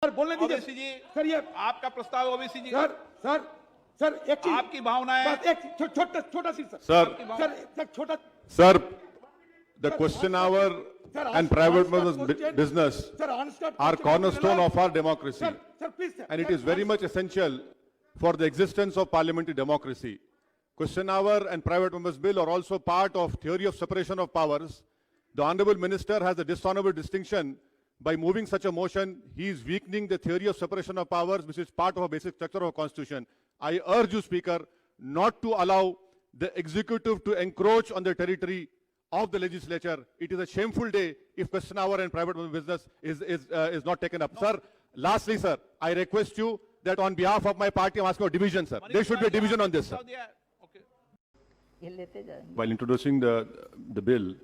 Sir बोलने दीजिए। ओवैसी जी, sir ये आपका प्रस्ताव है ओवैसी जी। सर सर सर एक चीज, आपकी भावनाएं। बस एक छोटा सी सर Sir, सर एक छोटा sir, the Sir, question answer- hour sir, and answer- private answer members question. business Sir, answer are question. cornerstone of our democracy. Sir, please, sir. And it Sir, is very much essential for the existence of parliamentary democracy. Question hour and private members bill are also part of theory of separation of powers. The honorable minister has a dishonorable distinction. By moving such a motion, he is weakening the theory of separation of powers, which is part of a basic structure of a constitution. I urge you, Speaker, not to allow the executive to encroach on the territory of the legislature. It is a shameful day if question hour and private business is not taken up. Sir, lastly, sir, I request you that on behalf of my party, I'm asking for division, sir. There should be a division on this, sir. Okay. While introducing the bill,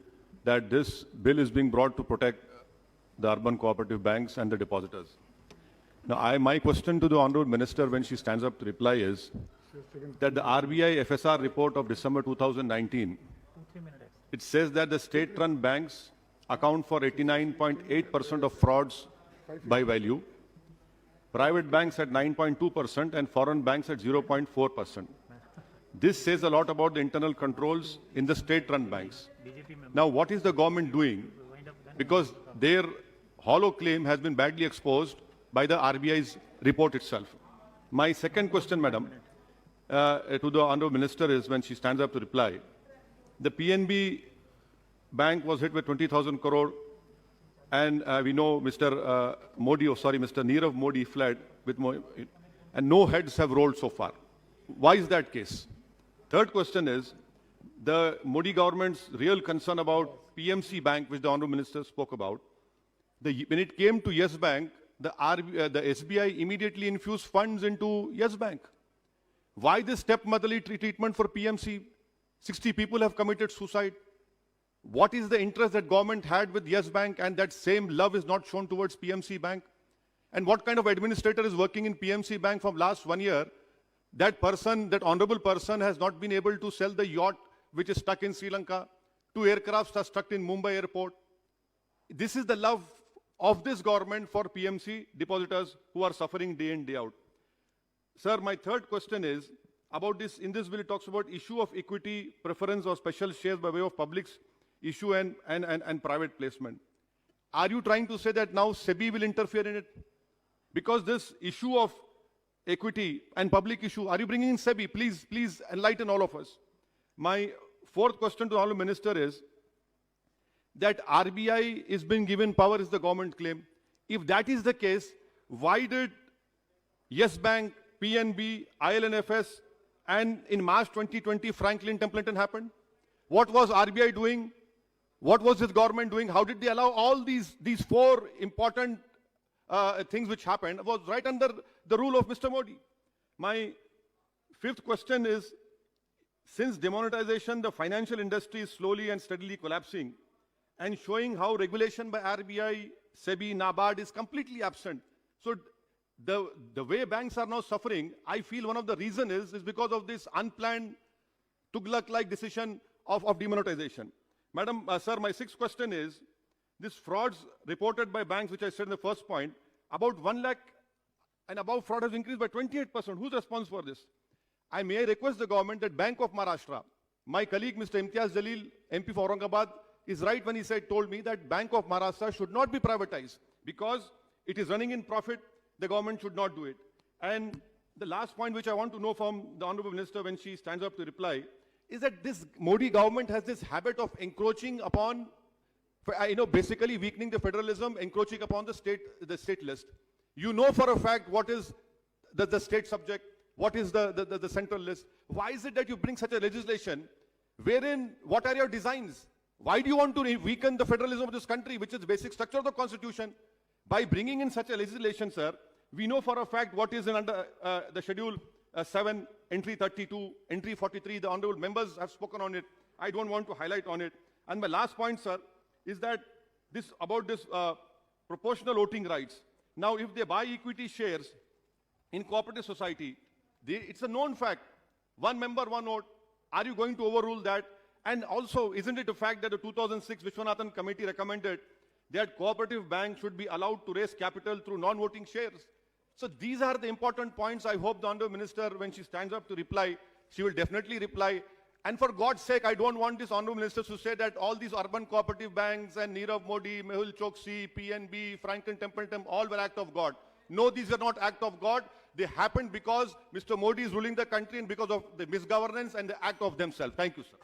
that this bill is being brought to protect the urban cooperative banks and the depositors. Now, my question to the Honorable Minister when she stands up to reply is that the RBI FSR report of December 2019, it says that the state-run banks account for 89.8% of frauds by value, private banks at 9.2% and foreign banks at 0.4%. This says a lot about the internal controls in the state-run banks. Now, what is the government doing? Because their hollow claim has been badly exposed by the RBI's report itself. My second question, Madam, to the Honourable Minister is when she stands up to reply. The PNB bank was hit with 20,000 crore and we know Mr. Mr. Nirav Modi fled with and no heads have rolled so far. Why is that case? Third question is the Modi government's real concern about PMC Bank, which the Honourable Minister spoke about. When it came to Yes Bank, the SBI immediately infused funds into Yes Bank. Why this stepmotherly treatment for PMC? 60 people have committed suicide. What is the interest that government had with Yes Bank and that same love is not shown towards PMC Bank? And what kind of administrator is working in PMC Bank from last 1 year? That person, that honorable person has not been able to sell the yacht which is stuck in Sri Lanka. 2 aircrafts are stuck in Mumbai airport. This is the love of this government for PMC depositors who are suffering day in, day out. Sir, my third question is about this. In this bill, it talks about issue of equity, preference or special shares by way of public's issue and private placement. Are you trying to say that now SEBI will interfere in it? Because this issue of equity and public issue, are you bringing in SEBI? Please enlighten all of us. My fourth question to the Honourable Minister is that RBI is being given power is the government claim. If that is the case, why did Yes Bank, PNB, IL&FS, and in March 2020, Franklin Templeton happened? What was RBI doing? What was this government doing? How did they allow all these four important things which happened? Was right under the rule of Mr. Modi. My fifth question is, since demonetization, the financial industry is slowly and steadily collapsing and showing how regulation by RBI, SEBI, NABARD is completely absent. So the way banks are now suffering, I feel one of the reasons is because of this unplanned Tughlaq-like decision of demonetization. Madam, sir, my sixth question is, this frauds reported by banks, which I said in the first point, about 1 lakh and above fraud has increased by 28%. Who's responsible for this? I may request the government that Bank of Maharashtra, my colleague Mr. Imtiaz Jalil, MP for Aurangabad, is right when he told me that Bank of Maharashtra should not be privatized because it is running in profit. The government should not do it. And the last point which I want to know from the Honorable Minister when she stands up to reply is that this Modi government has this habit of encroaching upon, basically weakening the federalism, encroaching upon the state list. You know for a fact what is the state subject, what is the central list. Why is it that you bring such a legislation wherein, what are your designs? Why do you want to weaken the federalism of this country, which is the basic structure of the constitution? By bringing in such a legislation, sir, we know for a fact what is under the schedule 7, entry 32, entry 43. The honorable members have spoken on it. I don't want to highlight on it. And my last point, sir, is that about this proportional voting rights. Now, if they buy equity shares in cooperative society, it's a known fact. 1 member, 1 vote. Are you going to overrule that? And also, isn't it a fact that the 2006 Vishwanathan Committee recommended that cooperative banks should be allowed to raise capital through non-voting shares. So these are the important points. I hope the Honorable Minister, when she stands up to reply, she will definitely reply. And for God's sake, I don't want this Honorable Minister to say that all these urban cooperative banks and Nirav Modi, Mehul Choksi, PNB, Franklin Templeton, all were act of God. No, these are not act of God. They happened because Mr. Modi is ruling the country and because of the misgovernance and the act of themselves. Thank you, sir.